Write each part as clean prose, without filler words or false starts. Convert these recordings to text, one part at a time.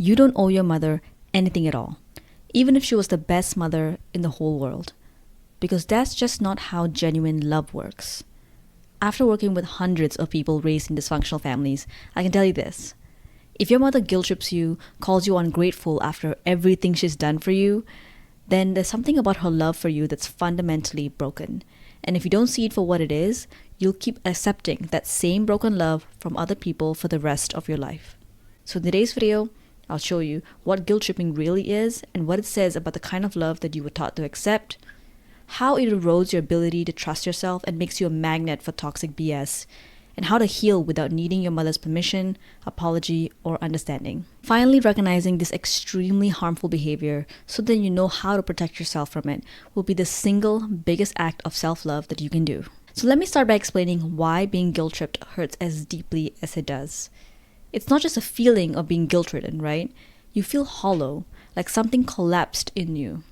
You don't owe your mother anything at all, even if she was the best mother in the whole world, because that's just not how genuine love works. After working with hundreds of people raised in dysfunctional families, I can tell you this. If your mother guilt trips you, calls you ungrateful after everything she's done for you, then there's something about her love for you that's fundamentally broken. And if you don't see it for what it is, you'll keep accepting that same broken love from other people for the rest of your life. So in today's video, I'll show you what guilt tripping really is and what it says about the kind of love that you were taught to accept, how it erodes your ability to trust yourself and makes you a magnet for toxic BS, and how to heal without needing your mother's permission, apology, or understanding. Finally, recognizing this extremely harmful behavior so that you know how to protect yourself from it will be the single biggest act of self-love that you can do. So let me start by explaining why being guilt-tripped hurts as deeply as it does. It's not just a feeling of being guilt-ridden, right? You feel hollow, like something collapsed in you.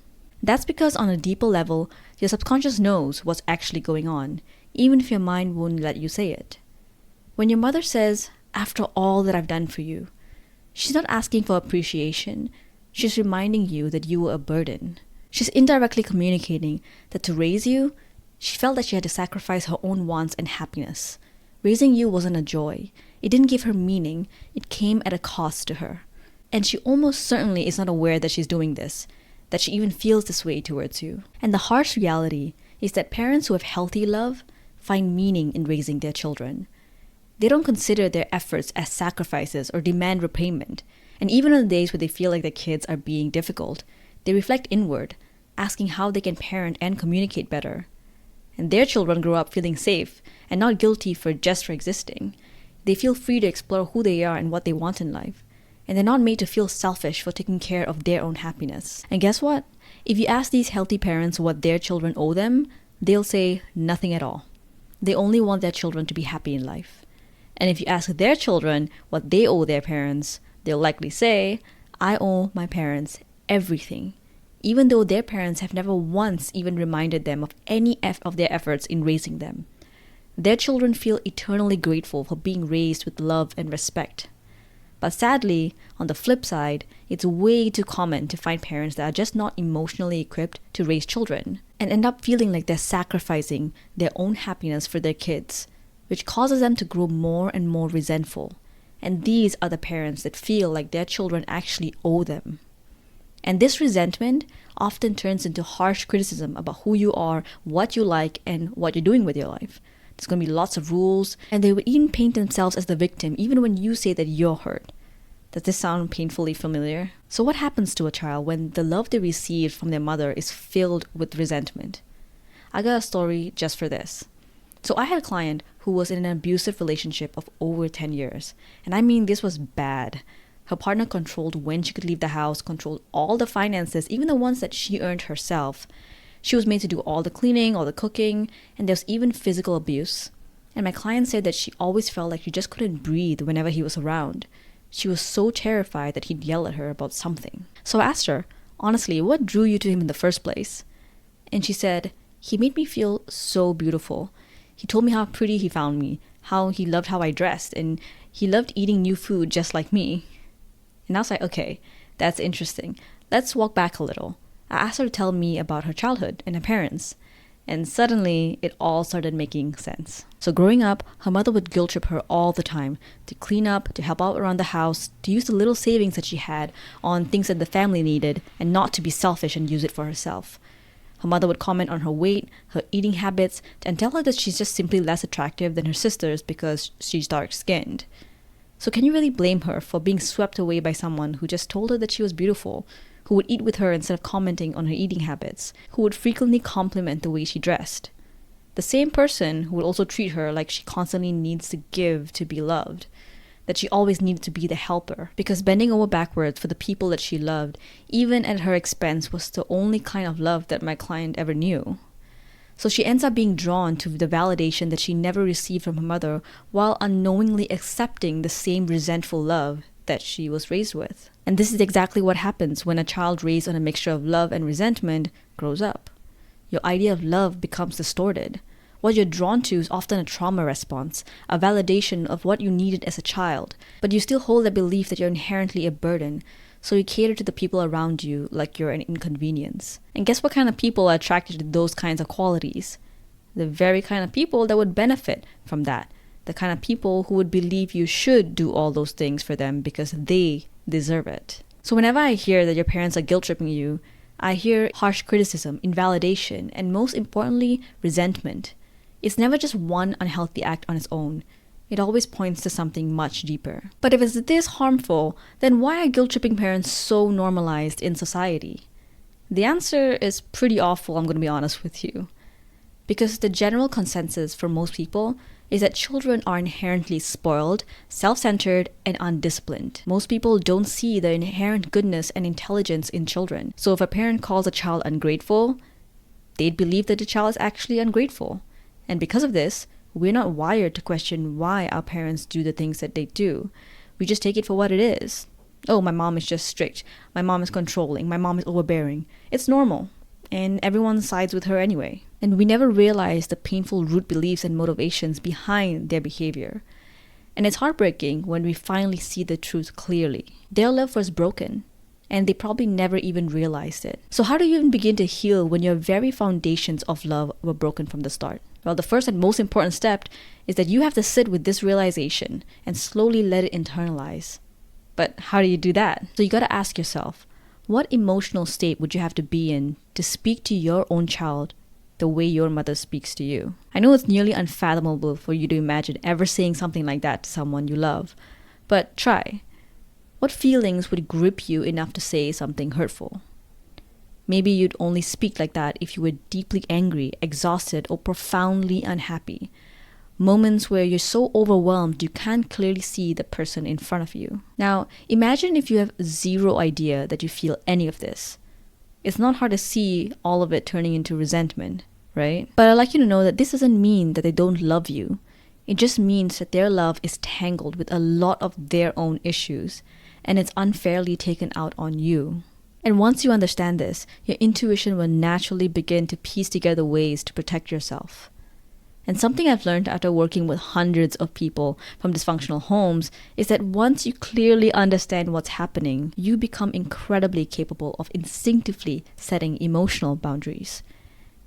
That's because on a deeper level, your subconscious knows what's actually going on, even if your mind won't let you say it. When your mother says, "After all that I've done for you," she's not asking for appreciation. She's reminding you that you were a burden. She's indirectly communicating that to raise you, she felt that she had to sacrifice her own wants and happiness. Raising you wasn't a joy. It didn't give her meaning. It came at a cost to her. And she almost certainly is not aware that she's doing this, that she even feels this way towards you. And the harsh reality is that parents who have healthy love find meaning in raising their children. They don't consider their efforts as sacrifices or demand repayment. And even on the days where they feel like their kids are being difficult, they reflect inward, asking how they can parent and communicate better. And their children grow up feeling safe and not guilty for existing. They feel free to explore who they are and what they want in life. And they're not made to feel selfish for taking care of their own happiness. And guess what? If you ask these healthy parents what their children owe them, they'll say nothing at all. They only want their children to be happy in life. And if you ask their children what they owe their parents, they'll likely say, "I owe my parents everything," even though their parents have never once even reminded them of any of their efforts in raising them. Their children feel eternally grateful for being raised with love and respect. But sadly, on the flip side, it's way too common to find parents that are just not emotionally equipped to raise children and end up feeling like they're sacrificing their own happiness for their kids, which causes them to grow more and more resentful. And these are the parents that feel like their children actually owe them. And this resentment often turns into harsh criticism about who you are, what you like, and what you're doing with your life. There's going to be lots of rules, and they would even paint themselves as the victim even when you say that you're hurt. Does this sound painfully familiar? So what happens to a child when the love they received from their mother is filled with resentment? I got a story just for this. So I had a client who was in an abusive relationship of over 10 years. And I mean, this was bad. Her partner controlled when she could leave the house, controlled all the finances, even the ones that she earned herself. She was made to do all the cleaning, all the cooking, and there was even physical abuse. And my client said that she always felt like she just couldn't breathe whenever he was around. She was so terrified that he'd yell at her about something. So I asked her, honestly, what drew you to him in the first place? And she said, "He made me feel so beautiful. He told me how pretty he found me, how he loved how I dressed, and he loved eating new food just like me." And I was like, okay, that's interesting. Let's walk back a little. I asked her to tell me about her childhood and her parents. And suddenly, it all started making sense. So growing up, her mother would guilt trip her all the time to clean up, to help out around the house, to use the little savings that she had on things that the family needed, and not to be selfish and use it for herself. Her mother would comment on her weight, her eating habits, and tell her that she's just simply less attractive than her sisters because she's dark-skinned. So can you really blame her for being swept away by someone who just told her that she was beautiful, who would eat with her instead of commenting on her eating habits, who would frequently compliment the way she dressed? The same person who would also treat her like she constantly needs to give to be loved, that she always needed to be the helper, because bending over backwards for the people that she loved, even at her expense, was the only kind of love that my client ever knew. So she ends up being drawn to the validation that she never received from her mother, while unknowingly accepting the same resentful love that she was raised with. And this is exactly what happens when a child raised on a mixture of love and resentment grows up. Your idea of love becomes distorted. What you're drawn to is often a trauma response, a validation of what you needed as a child, but you still hold the belief that you're inherently a burden, so you cater to the people around you like you're an inconvenience. And guess what kind of people are attracted to those kinds of qualities? The very kind of people that would benefit from that. The kind of people who would believe you should do all those things for them because they deserve it. So whenever I hear that your parents are guilt-tripping you, I hear harsh criticism, invalidation, and most importantly, resentment. It's never just one unhealthy act on its own. It always points to something much deeper. But if it's this harmful, then why are guilt-tripping parents so normalized in society? The answer is pretty awful, I'm going to be honest with you. Because the general consensus for most people is that children are inherently spoiled, self-centered, and undisciplined. Most people don't see the inherent goodness and intelligence in children. So if a parent calls a child ungrateful, they'd believe that the child is actually ungrateful. And because of this, we're not wired to question why our parents do the things that they do. We just take it for what it is. Oh, my mom is just strict. My mom is controlling. My mom is overbearing. It's normal. And everyone sides with her anyway. And we never realize the painful root beliefs and motivations behind their behavior. And it's heartbreaking when we finally see the truth clearly. Their love was broken, and they probably never even realized it. So how do you even begin to heal when your very foundations of love were broken from the start? Well, the first and most important step is that you have to sit with this realization and slowly let it internalize. But how do you do that? So you gotta ask yourself, what emotional state would you have to be in to speak to your own child the way your mother speaks to you? I know it's nearly unfathomable for you to imagine ever saying something like that to someone you love, but try. What feelings would grip you enough to say something hurtful? Maybe you'd only speak like that if you were deeply angry, exhausted, or profoundly unhappy. Moments where you're so overwhelmed you can't clearly see the person in front of you. Now, imagine if you have zero idea that you feel any of this. It's not hard to see all of it turning into resentment, right? But I'd like you to know that this doesn't mean that they don't love you. It just means that their love is tangled with a lot of their own issues, and it's unfairly taken out on you. And once you understand this, your intuition will naturally begin to piece together ways to protect yourself. And something I've learned after working with hundreds of people from dysfunctional homes is that once you clearly understand what's happening, you become incredibly capable of instinctively setting emotional boundaries.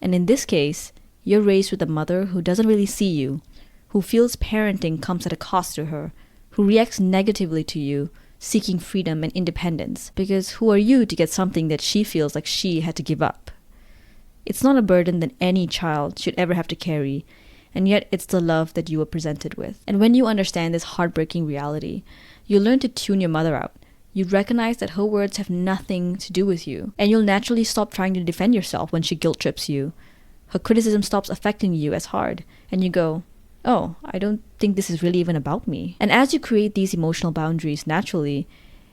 And in this case, you're raised with a mother who doesn't really see you, who feels parenting comes at a cost to her, who reacts negatively to you, seeking freedom and independence, because who are you to get something that she feels like she had to give up? It's not a burden that any child should ever have to carry, and yet it's the love that you were presented with. And when you understand this heartbreaking reality, you learn to tune your mother out. You recognize that her words have nothing to do with you, and you'll naturally stop trying to defend yourself when she guilt trips you. Her criticism stops affecting you as hard, and you go, oh, I don't think this is really even about me. And as you create these emotional boundaries naturally,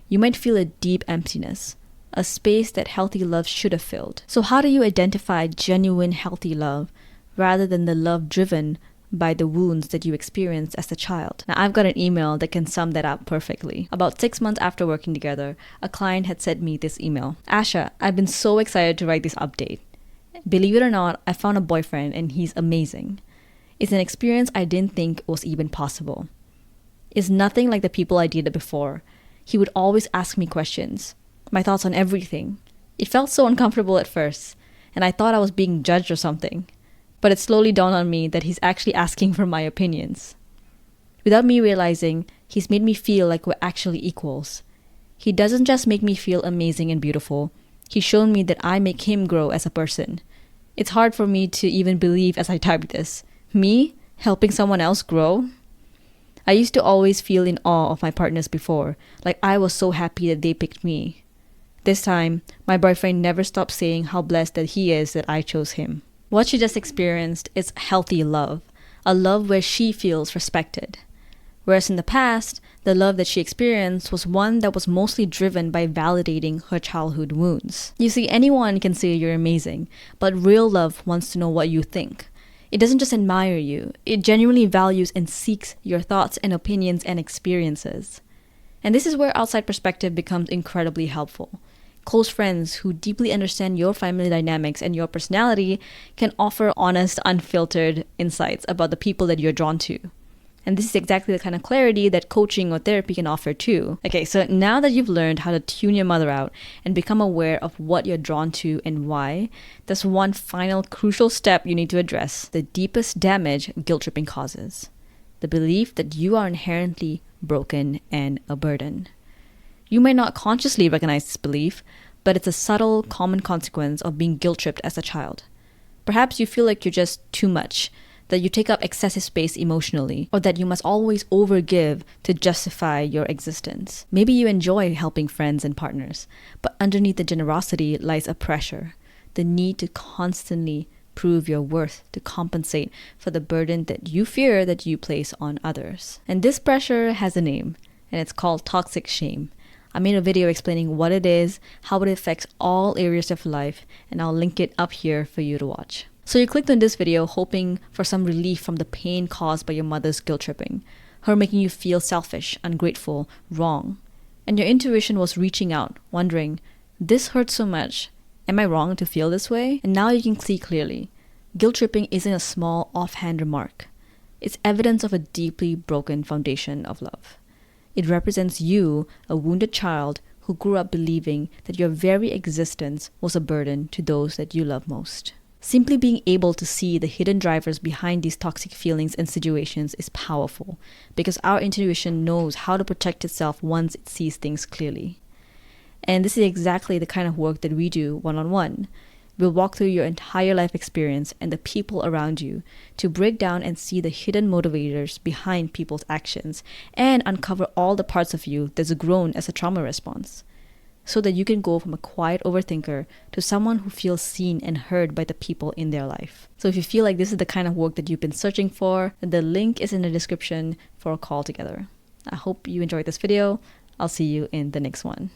you might feel a deep emptiness, a space that healthy love should have filled. So how do you identify genuine healthy love rather than the love driven by the wounds that you experienced as a child? Now, I've got an email that can sum that up perfectly. About 6 months after working together, a client had sent me this email. Asha, I've been so excited to write this update. Believe it or not, I found a boyfriend and he's amazing. It's an experience I didn't think was even possible. It's nothing like the people I dated before. He would always ask me questions, my thoughts on everything. It felt so uncomfortable at first, and I thought I was being judged or something. But it slowly dawned on me that he's actually asking for my opinions. Without me realizing, he's made me feel like we're actually equals. He doesn't just make me feel amazing and beautiful. He's shown me that I make him grow as a person. It's hard for me to even believe as I type this. Me helping someone else grow? I used to always feel in awe of my partners before, like I was so happy that they picked me. This time, my boyfriend never stopped saying how blessed that he is that I chose him. What she just experienced is healthy love, a love where she feels respected. Whereas in the past, the love that she experienced was one that was mostly driven by validating her childhood wounds. You see, anyone can say you're amazing, but real love wants to know what you think. It doesn't just admire you, it genuinely values and seeks your thoughts and opinions and experiences. And this is where outside perspective becomes incredibly helpful. Close friends who deeply understand your family dynamics and your personality can offer honest, unfiltered insights about the people that you're drawn to. And this is exactly the kind of clarity that coaching or therapy can offer too. Okay, so now that you've learned how to tune your mother out and become aware of what you're drawn to and why, there's one final crucial step you need to address: the deepest damage guilt tripping causes. The belief that you are inherently broken and a burden. You may not consciously recognize this belief, but it's a subtle, common consequence of being guilt-tripped as a child. Perhaps you feel like you're just too much, that you take up excessive space emotionally, or that you must always overgive to justify your existence. Maybe you enjoy helping friends and partners, but underneath the generosity lies a pressure, the need to constantly prove your worth to compensate for the burden that you fear that you place on others. And this pressure has a name, and it's called toxic shame. I made a video explaining what it is, how it affects all areas of life, and I'll link it up here for you to watch. So you clicked on this video hoping for some relief from the pain caused by your mother's guilt tripping, her making you feel selfish, ungrateful, wrong. And your intuition was reaching out, wondering, this hurts so much. Am I wrong to feel this way? And now you can see clearly. Guilt tripping isn't a small offhand remark. It's evidence of a deeply broken foundation of love. It represents you, a wounded child who grew up believing that your very existence was a burden to those that you love most. Simply being able to see the hidden drivers behind these toxic feelings and situations is powerful, because our intuition knows how to protect itself once it sees things clearly. And this is exactly the kind of work that we do one-on-one. We'll walk through your entire life experience and the people around you to break down and see the hidden motivators behind people's actions and uncover all the parts of you that's grown as a trauma response, so that you can go from a quiet overthinker to someone who feels seen and heard by the people in their life. So if you feel like this is the kind of work that you've been searching for, then the link is in the description for a call together. I hope you enjoyed this video. I'll see you in the next one.